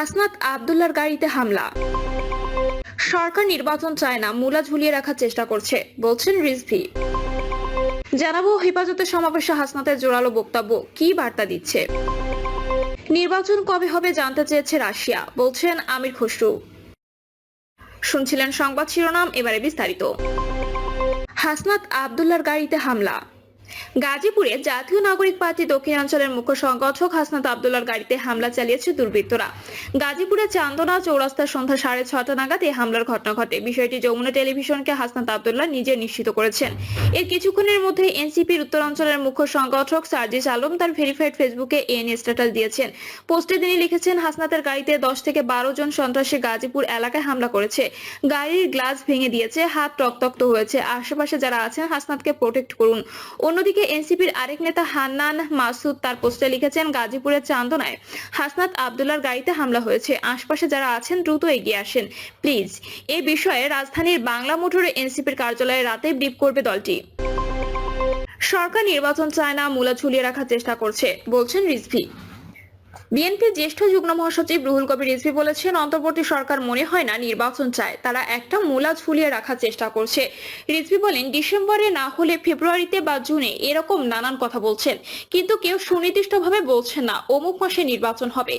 হাসনাত আব্দুল্লাহর গাড়িতে হামলা। সরকার নির্বাচন চায় না, মূলা ঝুলিয়ে রাখার চেষ্টা করছে, বলছেন রিজভী। জানাবো হেফাজতের সমাবেশে হাসনাতের জোরালো বক্তব্য কি বার্তা দিচ্ছে। নির্বাচন কবে হবে জানতে চেয়েছে রাশিয়া, বলছেন আমির খসরু। শুনছিলেন সংবাদ শিরোনাম, এবারে বিস্তারিত। হাসনাত আব্দুল্লাহর গাড়িতে হামলা। গাজীপুরে জাতীয় নাগরিক পার্টি দক্ষিণাঞ্চলের মুখ্য সংগঠক হাসনাত আব্দুল্লাহর গাড়িতে হামলা চালিয়েছে দুর্বৃত্তরা। গাজীপুরের চান্দনা চৌরাস্তার সন্ধ্যা 6:30 নাগাদ এই হামলার ঘটনা ঘটে। বিষয়টি যমুনা টেলিভিশনকে হাসনাত আব্দুল্লাহ নিজে নিশ্চিত করেছেন। এর কিছুক্ষণের মধ্যে এনসিপির উত্তরাঞ্চলের মুখ্য সংগঠক সার্জিস আলম তার ভেরিফাইড ফেসবুকে স্ট্যাটাস দিয়েছেন। পোস্টে তিনি লিখেছেন, হাসনাতের গাড়িতে 10 থেকে 12 জন সন্ত্রাসী গাজীপুর এলাকায় হামলা করেছে। গাড়ির গ্লাস ভেঙে দিয়েছে, হাত রক্তাক্ত হয়েছে। আশেপাশে যারা আছেন হাসনাতকে প্রোটেক্ট করুন। অন্যদিকে এনসিপির আরেক নেতা হান্নান মাসুদ তার পোস্টে লিখেছেন, গাজীপুরের চান্দনায় হাসনাত আব্দুল্লাহর গাড়িতে হামলা হয়েছে। আশপাশে যারা আছেন দ্রুত এগিয়ে আসেন প্লিজ। এ বিষয়ে রাজধানীর বাংলা মোটরে এনসিপির কার্যালয়ে রাতে ব্রিফ করবে দলটি। সরকার নির্বাচন চায় না, মূলা ঝুলিয়ে রাখার চেষ্টা করছে, বলছেন রিজভী। বিএনপির জ্যেষ্ঠ যুগ্ম মহাসচিব রুহুল কবির রিজভী বলেছেন, অন্তর্বর্তী সরকার মনে হয় না নির্বাচন চায়, তারা একটা মূলা ঝুলিয়ে রাখার চেষ্টা করছে। রিজভী বলেন, ডিসেম্বরে না হলে ফেব্রুয়ারিতে বা জুনে এরকম নানান কথা বলছেন, কিন্তু কেউ সুনির্দিষ্টভাবে বলছেন না অমুক মাসে নির্বাচন হবে।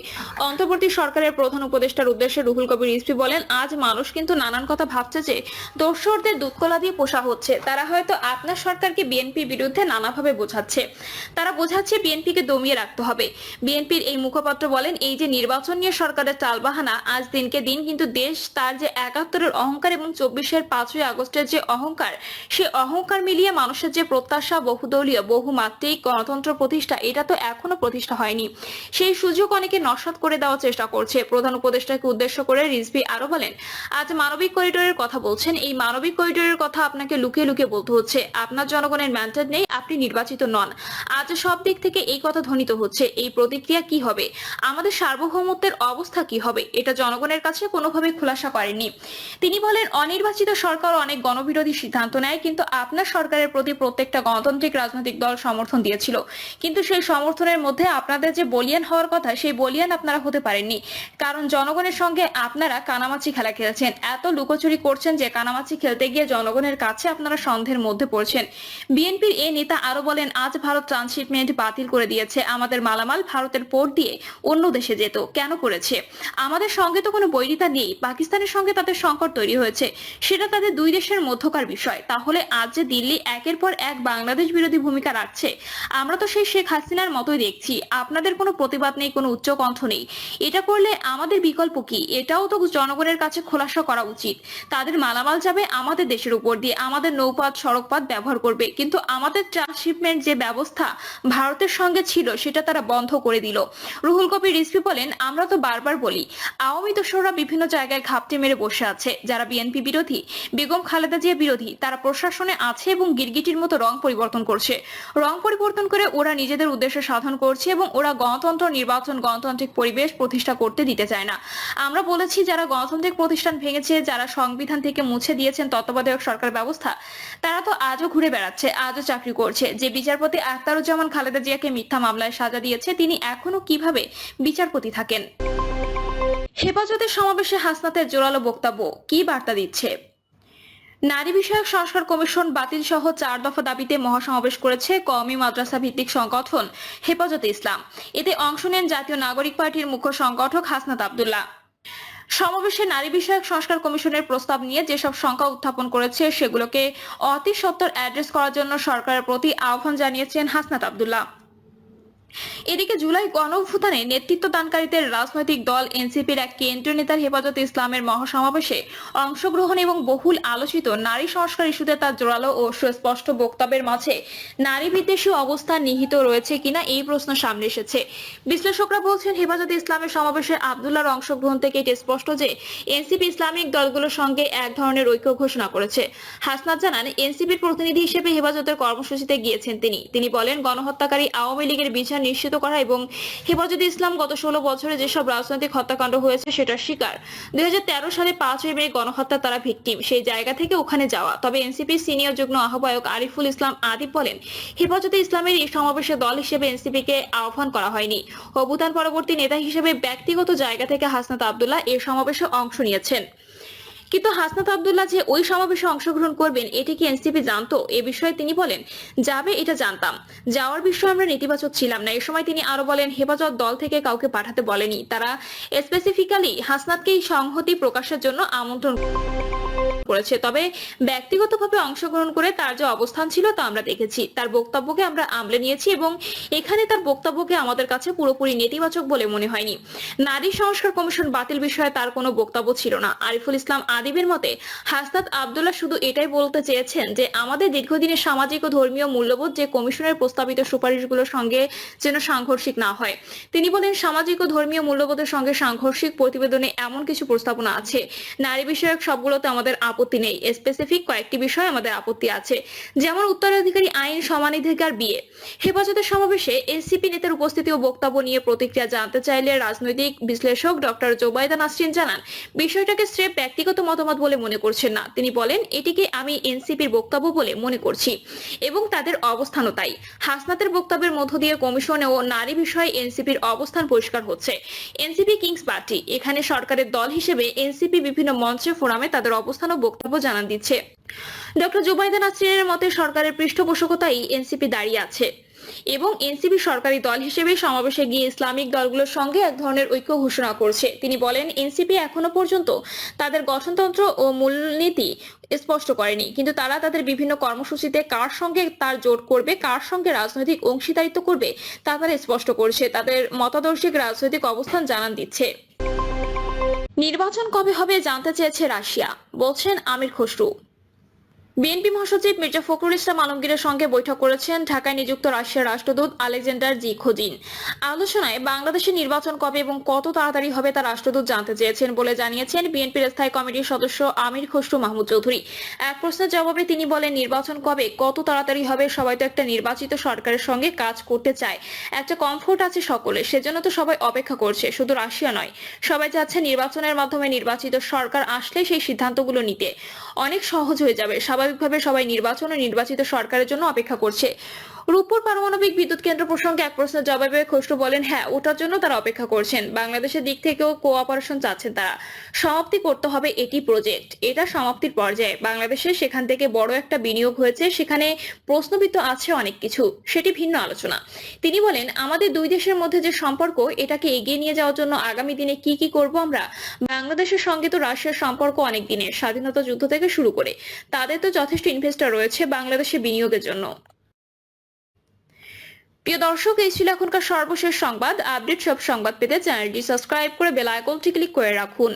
অন্তর্বর্তী সরকারের প্রধান উপদেষ্টার উদ্দেশ্যে রুহুল কবির রিজভী বলেন, আজ মানুষ কিন্তু নানান কথা ভাবছে যে দোসরদের দুধকলা দিয়ে পোষা হচ্ছে। তারা হয়তো আপনার সরকারকে বিএনপির বিরুদ্ধে নানাভাবে বোঝাচ্ছে। তারা বোঝাচ্ছে বিএনপিকে দমিয়ে রাখতে হবে। বিএনপির এই মুখপাত্র বলেন, এই যে নির্বাচন নিয়ে সরকারের টালবাহানা, আজ দিনকে দিন কিন্তু দেশ তার যে 71-এর অহংকার এবং 24-এর 5ই আগস্টের যে অহংকার, সে অহংকার মিলিয়ে মানুষের যে প্রত্যাশা বহুদলীয় বহুমাত্রিক গণতন্ত্র প্রতিষ্ঠা, এটা তো এখনো প্রতিষ্ঠা হয়নি। সেই সুযোগ অনেকে নস্যাৎ করে দেওয়ার চেষ্টা করছে। প্রধান উপদেষ্টাকে উদ্দেশ্য করে রিজভী আরো বলেন, আজ মানবিক করিডোরের কথা বলছেন, এই মানবিক করিডোরের কথা আপনাকে লুকিয়ে লুকিয়ে বলতে হচ্ছে। আপনার জনগণের ম্যান্ডেট নেই, আপনি নির্বাচিত নন। আজ সব দিক থেকে এই কথা ধ্বনিত হচ্ছে। এই প্রতিক্রিয়া কি হবে, আমাদের সার্বভৌমত্বের অবস্থা কি হবে, এটা জনগণের কাছে কোনোভাবে খোলাসা করেননি। তিনি বলেন, অনির্বাচিত সরকার অনেক গণবিরোধী সিদ্ধান্ত নেয়, কিন্তু আপনার সরকারের প্রতি প্রত্যেকটা গণতান্ত্রিক রাজনৈতিক দল সমর্থন দিয়েছিল। কিন্তু সেই সমর্থনের মধ্যে আপনাদের যে বলিয়ান হওয়ার কথা, সেই বলিয়ান আপনারা হতে পারেননি, কারণ জনগণের সঙ্গে আপনারা কানামাছি খেলা খেলছেন। এত লুকোচুরি করছেন যে কানামাছি খেলতে গিয়ে জনগণের কাছে আপনারা সন্দেহের মধ্যে পড়ছেন। বিএনপির এ নেতা আরো বলেন, আজ ভারত ট্রান্সশিপমেন্ট বাতিল করে দিয়েছে। আমাদের মালামাল ভারতের পোর্ট দিয়ে অন্য দেশে যেত, কেন করেছে? আমাদের সঙ্গে তো কোনো বৈরিতা নেই। পাকিস্তানের সঙ্গে তাদের সংকট তৈরি হয়েছে, সেটা তাদের দুই দেশের মধ্যকার বিষয়। তাহলে আজ যে দিল্লি একের পর এক বাংলাদেশ বিরোধী ভূমিকা রাখছে, আমরা তো সেই শেখ হাসিনার মতোই দেখছি। আপনাদের কোনো প্রতিবাদ নেই, কোনো উচ্চকণ্ঠ নেই। এটা করলে আমাদের বিকল্প কি, এটাও তো জনগণের কাছে খোলাসা করা উচিত। তাদের মালামাল যাবে আমাদের দেশের উপর দিয়ে, আমাদের নৌপথ সড়কপথ ব্যবহার করবে, কিন্তু আমাদের ট্রান্সশিপমেন্ট যে ব্যবস্থা ভারতের সঙ্গে ছিল সেটা তারা বন্ধ করে দিল। রুহুল কবির রিজভী বলেন, আমরা তো বারবার বলি, আওয়ামী দোসররা বিভিন্ন জায়গায় ঘাপটি মেরে বসে আছে। যারা বিএনপি বিরোধী, বেগম খালেদা জিয়া বিরোধী, তারা প্রশাসনে আছে এবং গিরগিটির মতো রং পরিবর্তন করছে। রং পরিবর্তন করে ওরা নিজেদের উদ্দেশ্য সাধন করছে এবং ওরা গণতন্ত্র, নির্বাচন, গণতান্ত্রিক পরিবেশ প্রতিষ্ঠা করতে দিতে চায় না। আমরা বলেছি, যারা গণতান্ত্রিক প্রতিষ্ঠান ভেঙেছে, যারা সংবিধান থেকে মুছে দিয়েছেন তত্ত্বাবধায়ক সরকার ব্যবস্থা, তারা তো আজও ঘুরে বেড়াচ্ছে, আজও চাকরি করছে। যে বিচারপতি আখতারুজ্জামান খালেদা জিয়াকে মিথ্যা মামলায় সাজা দিয়েছে, তিনি এখনো কিভাবে বিচারপতি থাকেন? হেফাজতের সমাবেশে হাসনাতের জোরালো বক্তব্য কি বার্তা দিচ্ছে। নারী বিষয়ক সংস্কার কমিশন বাতিল সহ 4 দফা দাবিতে মহাসমাবেশ করেছে কওমি মাদ্রাসা ভিত্তিক সংগঠন হেফাজতে ইসলাম। এতে অংশ নেন জাতীয় নাগরিক পার্টির মুখ্য সংগঠক হাসনাত আব্দুল্লাহ। সমাবেশে নারী বিষয়ক সংস্কার কমিশনের প্রস্তাব নিয়ে যেসব শঙ্কা উত্থাপন করেছে, সেগুলোকে অতি সত্বর অ্যাড্রেস করার জন্য সরকারের প্রতি আহ্বান জানিয়েছেন হাসনাত আব্দুল্লাহ। এদিকে জুলাই গণঅভ্যুত্থানে নেতৃত্ব দানকারীদের রাজনৈতিক দল এনসিপির এক কেন্দ্রীয় নেতার হেফাজতে ইসলামের মহাসমাবেশে অংশগ্রহণ এবং বহুল আলোচিত নারী সংস্কার ইস্যুতে তার জোরালো ও সুস্পষ্ট বক্তব্যের মাঝে নারী বিদ্বেষী অবস্থা নিহিত রয়েছে কিনা এই প্রশ্ন সামনে এসেছে। বিশ্লেষকরা বলছেন, হেফাজতে ইসলামের সমাবেশে আব্দুল্লাহর অংশগ্রহণ থেকে এটি স্পষ্ট যে এনসিপি ইসলামিক দলগুলোর সঙ্গে এক ধরনের ঐক্য ঘোষণা করেছে। হাসনাত জানান, এনসিপির প্রতিনিধি হিসেবে হেফাজতের কর্মসূচিতে গিয়েছেন তিনি বলেন, গণহত্যাকারী আওয়ামী লীগের বিচার নিশ্চিত করা এবং হেফাজতে ইসলাম গত 16 বছরে যেসব রাজনৈতিক হত্যাকাণ্ড হয়েছে সেটার শিকার। 2013 সালে 5 মে গণহত্যা তারা ভিকটিম, সেই জায়গা থেকে ওখানে যাওয়া। তবে এনসিপি সিনিয়র যুগ্ম আহ্বায়ক আরিফুল ইসলাম আদিব বলেন, হেফাজতে ইসলামের এই সমাবেশে দল হিসেবে এনসিপিকে আহ্বান করা হয়নি। অভ্যুত্থান পরবর্তী নেতা হিসেবে ব্যক্তিগত জায়গা থেকে হাসনাত আব্দুল্লাহ এই সমাবেশে অংশ নিয়েছেন। কিন্তু হাসনাত আব্দুল্লাহ যে ওই সমাবেশে অংশগ্রহণ করবেন এটি কি এনসিপি জানতো? এ বিষয়ে তিনি বলেন, যাবে এটা জানতাম, যাওয়ার বিষয়ে আমরা নেতিবাচক ছিলাম না। এ সময় তিনি আরো বলেন, হেফাজত দল থেকে কাউকে পাঠাতে বলেনি, তারা স্পেসিফিক্যালি হাসনাতকেই সংহতি প্রকাশের জন্য আমন্ত্রণ করেছে। তবে ব্যক্তিগতভাবে অংশগ্রহণ করে তার যে অবস্থান ছিল তা আমরা দেখেছি, তার বক্তব্যকে আমরা আমলে নিয়েছি এবং এখানে তার বক্তব্যকে আমাদের কাছে পুরোপুরি নেতিবাচক বলে মনে হয়নি। নারী সংস্কার কমিশন বাতিল বিষয়ে তার কোনো বক্তব্য ছিল না। আরিফুল ইসলাম আদিবের মতে, হাসনাত আব্দুল্লাহ শুধু এটাই বলতে চেয়েছেন যে আমাদের দীর্ঘদিনের সামাজিক ও ধর্মীয় মূল্যবোধ যে কমিশনের প্রস্তাবিত সুপারিশগুলোর সঙ্গে যেন সাংঘর্ষিক না হয়। তিনি বলেন, সামাজিক ও ধর্মীয় মূল্যবোধের সঙ্গে সাংঘর্ষিক প্রতিবেদনে এমন কিছু প্রস্তাবনা আছে, নারী বিষয়ক সবগুলোতে আমাদের আপত্তি নেই, স্পেসিফিক কয়েকটি বিষয়ে আমাদের আপত্তি আছে, যেমন উত্তরাধিকারী আইন, সমানাধিকার, বিয়ে। হেফাজতের সমাবেশে এনসিপি নেতার উপস্থিতি ও বক্তব্য নিয়ে প্রতিক্রিয়া জানতে চাইলে রাজনৈতিক বিশ্লেষক ডক্টর জোবাইদা নাসরিন জানান, বিষয়টাকে স্রেফ ব্যক্তিগত মতামত বলে মনে করছেন না। তিনি বলেন, এটিকে আমি এনসিপির বক্তব্য বলে মনে করছি এবং তাদের অবস্থানও তাই। হাসনাতের বক্তব্যের মধ্য দিয়ে কমিশন ও নারী বিষয়ে এনসিপির অবস্থান পরিষ্কার হচ্ছে। এনসিপি কিংস পার্টি, এখানে সরকারের দল হিসেবে এনসিপি বিভিন্ন মঞ্চে ফোরামে তাদের অবস্থান ও বক্তব্য জানান দিচ্ছে। ডক্টর জুবাইদা নাসরিনের মতে, সরকারের পৃষ্ঠপোষকতায় এনসিপি দাঁড়িয়ে আছে এবং এনসিপি সরকারি দল হিসেবে সমাবেশে গিয়ে ইসলামিক দলগুলোর সঙ্গে এক ধরনের ঐক্য ঘোষণা করছে। তিনি বলেন, এনসিপি এখনো পর্যন্ত তাদের গঠনতন্ত্র ও মূলনীতি স্পষ্ট করেনি, কিন্তু তারা তাদের বিভিন্ন কর্মসূচিতে কার সঙ্গে তার জোট করবে, কার সঙ্গে রাজনৈতিক অংশীদারিত্ব করবে তা তারা স্পষ্ট করছে। তাদের মতাদর্শিক রাজনৈতিক অবস্থান জানান দিচ্ছে। নির্বাচন কবে হবে জানতে চেয়েছে রাশিয়া, বলছেন আমির খসরু। বিএনপি মহাসচিব মির্জা ফখরুল ইসলাম আলমগীরের সঙ্গে বৈঠক করেছেন ঢাকায় নিযুক্ত রাশিয়ার রাষ্ট্রদূত আলেকজান্ডার জিখোজিন। আলোচনায় বাংলাদেশের নির্বাচন কবে এবং কত তাড়াতাড়ি হবে তা রাষ্ট্রদূত জানতে চেয়েছেন বলে জানিয়েছেন বিএনপির স্থায়ী কমিটির সদস্য আমির খসরু মাহমুদ চৌধুরী। এক প্রশ্নের জবাবে তিনি বলেন, নির্বাচন কবে, কত তাড়াতাড়ি হবে, সবাই তো একটা নির্বাচিত সরকারের সঙ্গে কাজ করতে চায়, একটা কমফোর্ট আছে সকলের, সেজন্য তো সবাই অপেক্ষা করছে। শুধু রাশিয়া নয়, সবাই চাচ্ছে নির্বাচনের মাধ্যমে নির্বাচিত সরকার আসলে সেই সিদ্ধান্তগুলো নিতে অনেক সহজ হয়ে যাবে। স্বাভাবিকভাবে সবাই নির্বাচন ও নির্বাচিত সরকারের জন্য অপেক্ষা করছে। রূপপুর পারমাণবিক বিদ্যুৎ কেন্দ্র প্রসঙ্গে এক প্রশ্নের জবাবে খসরু বলেন, হ্যাঁ, ওটার জন্য তারা অপেক্ষা করছেন। বাংলাদেশের দিক থেকেও কোঅপারেশন চাচ্ছেন তারা। সমাপ্তি করতে হবে এটি প্রজেক্ট, এটা সমাপ্তির পর্যায়ে। বাংলাদেশে সেখান থেকে বড় একটা বিনিয়োগ হয়েছে, সেখানে প্রশ্নবিদ্ধ আছে অনেক কিছু, সেটি ভিন্ন আলোচনা। তিনি বলেন, আমাদের দুই দেশের মধ্যে যে সম্পর্ক, এটাকে এগিয়ে নিয়ে যাওয়ার জন্য আগামী দিনে কি কি করব আমরা। বাংলাদেশের সঙ্গে তো রাশিয়ার সম্পর্ক অনেক দিনের, স্বাধীনতা যুদ্ধ থেকে শুরু করে। তাদের তো যথেষ্ট ইনভেস্টর রয়েছে বাংলাদেশে বিনিয়োগের জন্য। প্রিয় দর্শক, এই ছিল এখনকার সর্বশেষ সংবাদ। আপডেট সব সংবাদ পেতে চ্যানেলটি সাবস্ক্রাইব করে বেল আইকনটি ক্লিক করে রাখুন।